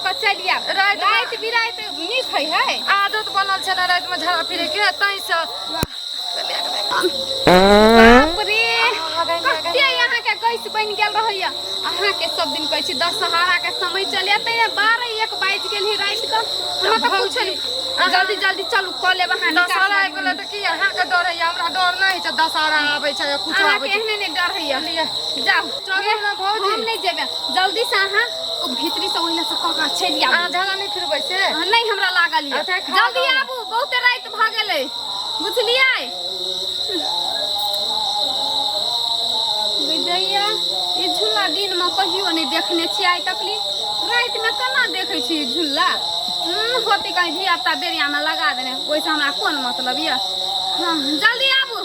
के चलिया रात बिरात नीक है आदत बनल छ ना रात में झड़ा फिरे के तई से बाप रे कते यहाँ के कैसे बन गेल रहैया अहाँ के सब दिन कहै छी दशहरा के समय चले त 12-1 बाज गेल है रात के हमरा त पूछली जल्दी जल्दी चलू क लेब अहाँ दशहरा आइ गेल त की अहाँ के डर है हमरा डर नहीं छ दशहरा आबै छ कुछ आबै एहने ने डर है जाओ चलू ना भौजी हम नहीं जेबे जल्दी से अहाँ ओ भीतरी से ओहिना से कका छलिया आ झड़ा नहीं फिरबै से नहीं हमरा लागल है जल्दी आबू बहुत रात भ गेलै बुझलियै विजया ई झूला दिन में कहियो नहीं देखने छी आइ तकली रात में केना देखै छी झूला होती कहीं धियापुता बेरिया में लगा देने ओइसे हमरा कोन मतलब ये हाँ जल्दी आबू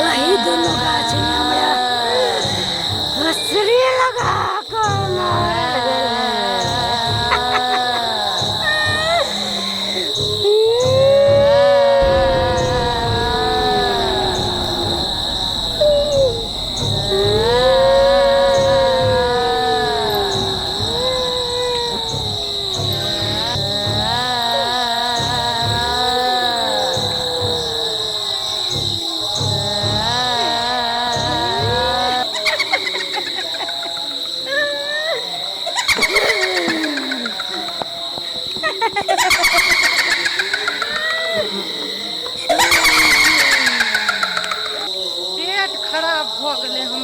वही दोनों गाछ में हमरा हसरी लगा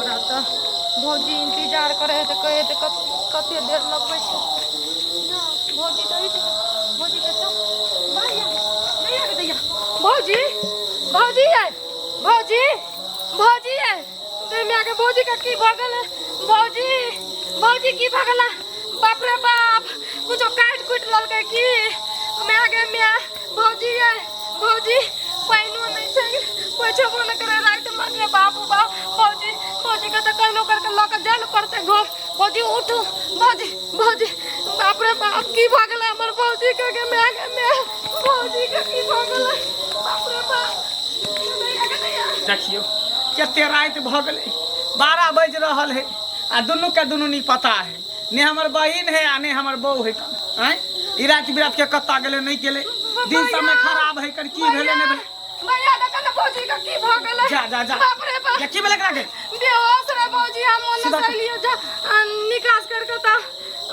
भौजी इंतजार करे है तो कहे तो कते देर लगबे छै भौजी तो भौजी के चल भैया भैया के दैया भौजी भौजी है भौजी भौजी है ते मिया के भौजी का की भ गेल भौजी भौजी की भ गेल बाप रे बाप कुछ काट कुट ललके की मिया के मिया भौजी है भौजी पैनो नहीं छै कोई छबो न करे रात में बाप बाप भौजी भौजी का तो कहनो करके लक जान पड़ते घर भौजी उठो भौजी भौजी बाप रे बाप की भ गेल हमर भौजी के मैं भौजी के की भ गेल बाप रे बाप देखियो कते रात भ गेल 12 बज रहल है आ दुनू के दुनू नहीं पता है ने हमर बहिन है आ ने हमर बहू है हैं ई रात बिरात के कत्ता गेले नहीं गेले दिन समय खराब है कर की भेले ने भेले भैया देखा ना भौजी का की भ गेल जा जा जा बाप रे बाप ये की भेले करा के बेहोश रे भौजी हम ओने सलियो जा निकास करके ता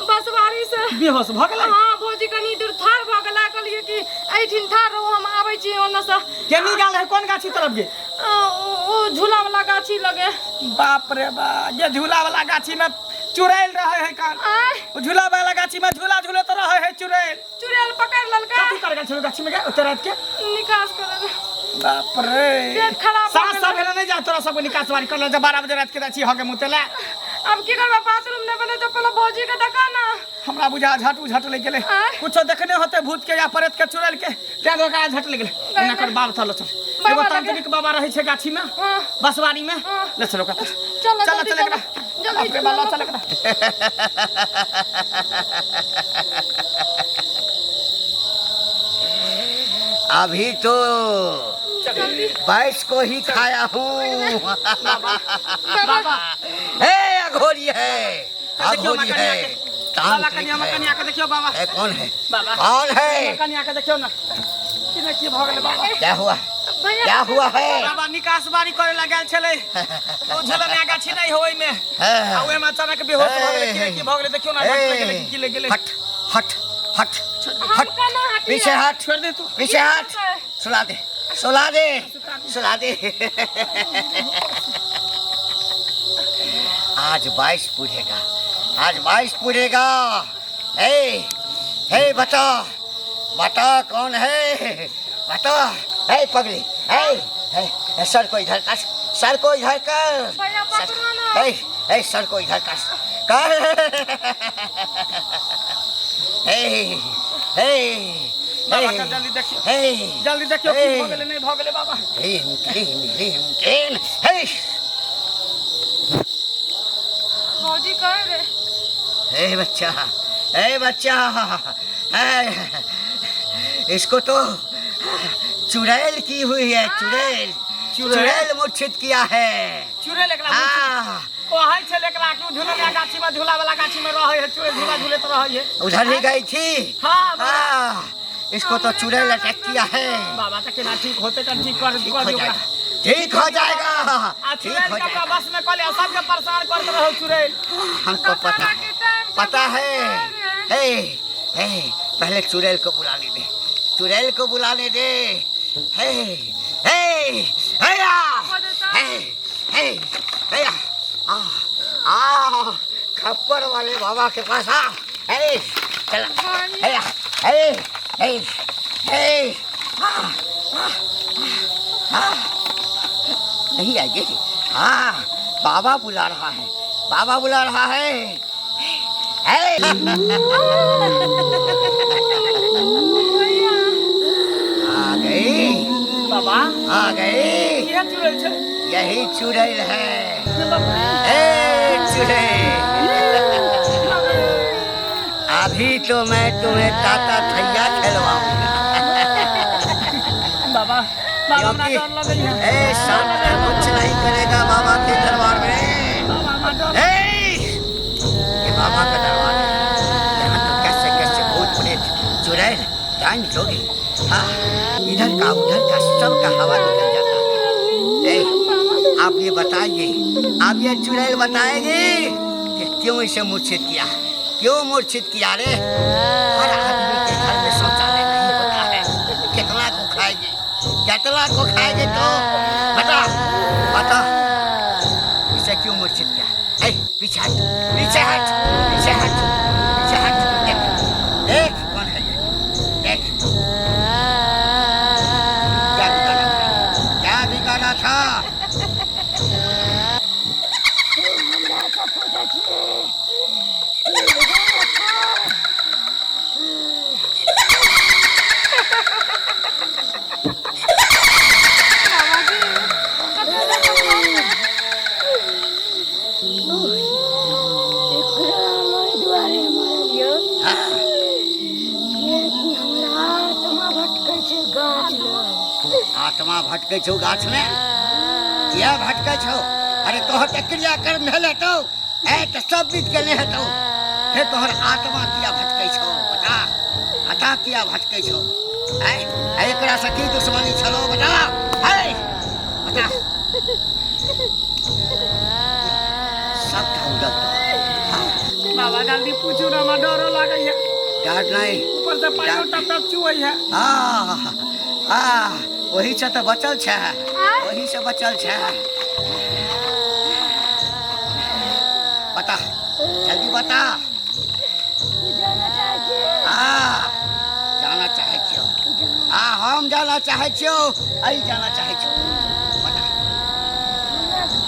बसवारी से बेहोश भ गेले हां भौजी कनी दूर ठार भ गेला कहलिए कि एठिन ठार रहो हम आबै छी ओने से के निकाल है कौन गाछी तरफ गे ओ झूला वाला गाछी लगे बाप रे बा ये झूला वाला गाछी में चुड़ैल रहे है कान झूला वाला गाछी में झूला झूले तो रहे है चुड़ैल चुड़ैल पकड़ ललका कथि कर गाछी में गाछी में उतर रात के निकास करे बाप रे पेट खराब सास सब भेले नहीं जा तोरा सब निकास वाली कर जब 12 बजे रात के दाची हगे मुतेला अब की करबा बाथरूम ने बने तो पहले भौजी के देखा ना हमरा बुझा झट ले गेले कुछ देखने होते भूत के या प्रेत के चुड़ैल के त्या दो का झट ले गेले एना कर बाप थलो चल एगो तांत्रिक बाबा रहे छे गाछी में बसवारी में ले चलो का चल चल एकरा जल्दी बाला चल एकरा अभी तो 22 को ही खाया हूँ अघोरी है अघोरी है बाबा कन्या के देखियो बाबा कौन है बाबा कौन है कन्या के देखियो ना किने की भ गेल बाबा क्या हुआ है बाबा निकास बारी करे लागल छले ओ झलने गाछी नहीं होई में आ ओए में अचानक बेहोश भ गेल की भ गेल देखियो ना झट ले गेल की ले गेल हट हट हट हट पीछे हट छोड़ दे तू पीछे हट सुला दे सुला दे सुला दे आज 22 पूरेगा आज 22 पूरेगा हे बता बता कौन है बता हे पगली हे सर को इधर कर सर को इधर कर भैया पकड़ो ना। हे सर को इधर कर बाबा का जल्दी देखियो जल्दी देखियो कि भगले नहीं भगले बाबा भौजी कहे रे हे बच्चा इसको तो चुड़ैल की हुई है चुड़ैल मूर्छित किया है चुड़ैल एकरा हाँ कहै छै लेकरा कि झूलनिया गाछी में झूला वाला गाछी में रहै है चुड़ैल झूला झूलत रहै है उधर भी गई थी हाँ इसको तो चुड़ैल अटैक किया है बाबा का केना ठीक होते का ठीक कर दियो ठीक हो जाएगा ठीक चुड़ैल हो का जाएगा बस में कहले सबके परेशान करत रहो चुड़ैल हमको पता है पहले चुड़ैल को बुलाने दे चुड़ैल को बुलाने दे खप्पर वाले बाबा के पास चला नहीं आएगी बाबा बुला रहा है बाबा बुला रहा है आ गई बाबा आ गई ये चुड़ैल छै यही चुड़ैल है अभी तो मैं तुम्हें ताता थैया खिलवाऊंगा बाबा हमरा डर लगै है सामने कुछ नहीं करेगा बाबा के दरबार में बाबा डर ये बाबा का दरबार है यहाँ तो कैसे कैसे भूत प्रेत चुड़ैल जान लोगे हाँ इधर का उधर का सब का हवा निकल जाता है आप ये बताइए आप ये चुड़ैल बताएंगे कि क्यों इसे मूर्छित किया क्यों मूर्छित किया रे हर आदमी के घर में शौचालय नहीं होता है कितना को खाएगी तो बता बता इसे क्यों मूर्छित किया पीछे हट पीछे हट पीछे हट पीछे हट देख कौन है ये देख क्या बिगाड़ा था आत्मा भटके छो गाछ में किया भटके छो अरे तोहर के क्रिया कर्म भेले तो तो सब बीत के नहीं तो फिर तोहर आत्मा किया भटके छो बता बता किया भटके छो एकरा से की दुश्मनी छलो बता बता सब उड़त बाबा जल्दी पूछू ना हमरा डर लागै है डर नहीं ऊपर से पानी टप टप चुवै है वही से तो बचल छे वही से बचल छे बता जल्दी बता जाना चाहे छो हम जाना चाहे छो आई जाना चाहे छो बता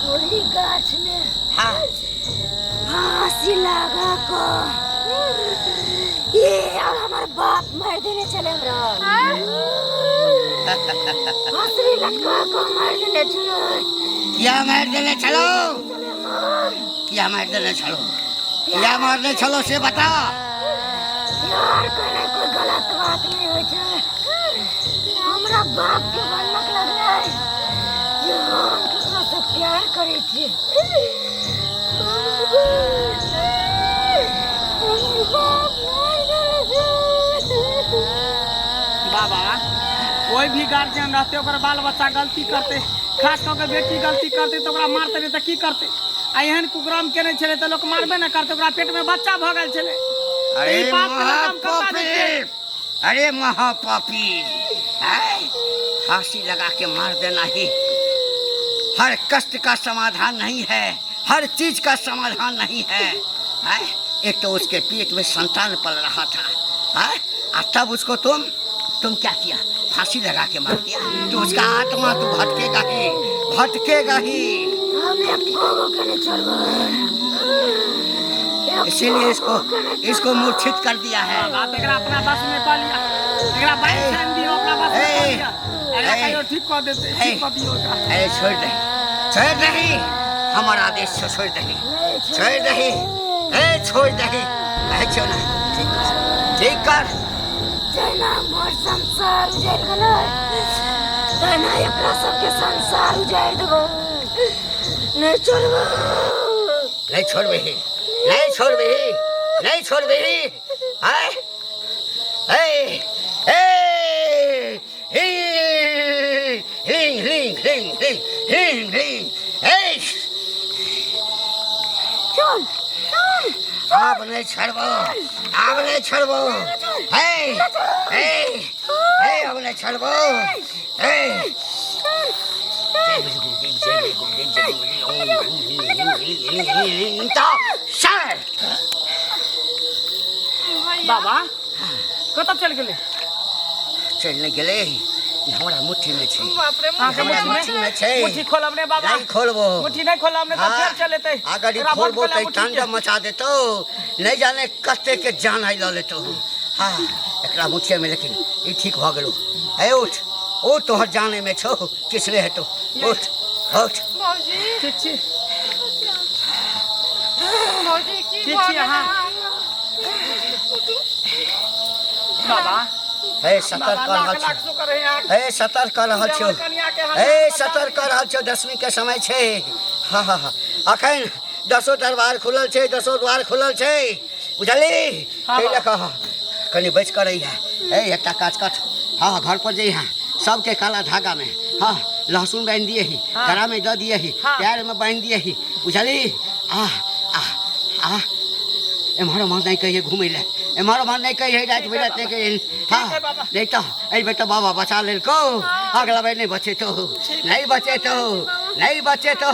गोरी गाछ में हाँ फांसी लगा को ये और हमारे बाप मार देने चले फांसी लगा को मार देने चलो क्या मार देने चलो क्या मार देने चलो क्या मारने चलो से बता यार करे कोई गलत बात नहीं हो जाए हमरा बाप के बलक लग रहा है जो हम कितना से प्यार करे थे बाबा कोई भी गार्जियन रहते ओकर बाल बच्चा गलती करते खास करके बेटी गलती करते तो ओकरा मारते नहीं तो की करते आ एहन कुकर्म केने छले तो लोग मारबे न करते ओकरा पेट में बच्चा भ गेल छले अरे ई बात के रकम करता देते अरे महापापी है, फांसी लगा के मार देना ही हर कष्ट का समाधान नहीं है, हर चीज का समाधान नहीं है। एक तो उसके पेट में संतान पल रहा था, और तब उसको तुम क्या किया? फांसी लगा के मार दिया। तो उसका आत्मा तो भटकेगा ही, भटकेगा ही। इसीलिए इसको मूर्छित कर दिया है। बात एकरा अपना बस में पा लिया, एकरा बाइक छान दियो, अपना बस में पा लिया। एकरा कहियो ठीक कर देते, ठीक कर दियो का। छोड़ दे, छोड़ दे, हमारा आदेश से छोड़ दे, छोड़ दे, छोड़ दे, क्यों ना ठीक कर। जना मोर संसार उजाड़ गेलै, तना एकरा सबके संसार उजाड़ देबो, नहीं छोड़बो, नहीं छोड़बे, नहीं छोड़बे, नहीं छोड़बे। हाय ए ए हिंग हिंग हिंग हिंग हिंग हिंग ए चल चल, अब नहीं छोड़बो, अब नहीं छोड़बो। हे हे अब नहीं छोड़बो। हे बाबा कतऽ चल गेलै? चलने गेले, हमारा मुट्ठी में छै, बाप रे, हमारा मुट्ठी में छै। मुट्ठी खोलब ने बाबा, नहीं खोलबो, मुट्ठी नहीं खोलब ने तो फिर चलेते। अगर ये खोलबो तो ठंडा मचा देतो, नहीं जाने कते के जान आई ल लेतो। हाँ एकरा मुट्ठी में, लेकिन ये ठीक हो गेलो। ए उठ उठ, तोहर जाने में छो, किसने है तो उठ उठ। भौजी ठीक छी, भौजी की ठीक छी अहाँ? बाबा हे सतर्क कर रहल लाख छो, शुक्र है यार। हे सतर्क कर रहल छो, हे सतर्क कर रहल छो। 10वीं के समय छै। हाँ हाँ हाँ, अखन 10 दरबार खुलल छै, 10 द्वार खुलल छै, बुझली? हाँ, कह लखा कनी बच कर रही है। ए एकटा काज कर, हाँ घर पर जइहा, सबके काला धागा में, हाँ लहसुन बांध दिए ही, गला में दे दिए ही, पैर में बांध दिए ही, बुझली? आ आ आ एम्हर मन नहीं कहिए घूमे ले, एम्हर मन नहीं कहिए रात बिरात नहीं कहिए। हाँ नहीं तो ए बेटा बाबा बचा ले को, अगला बार नहीं बचे तो, नहीं बचे तो, नहीं बचे तो।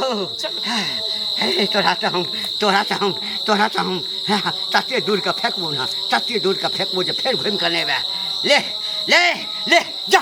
हे तोरा तो हम तते दूर का फेंकबो ना, तते दूर का फेंकबो जो फिर घूम कर ले ले ले ले जा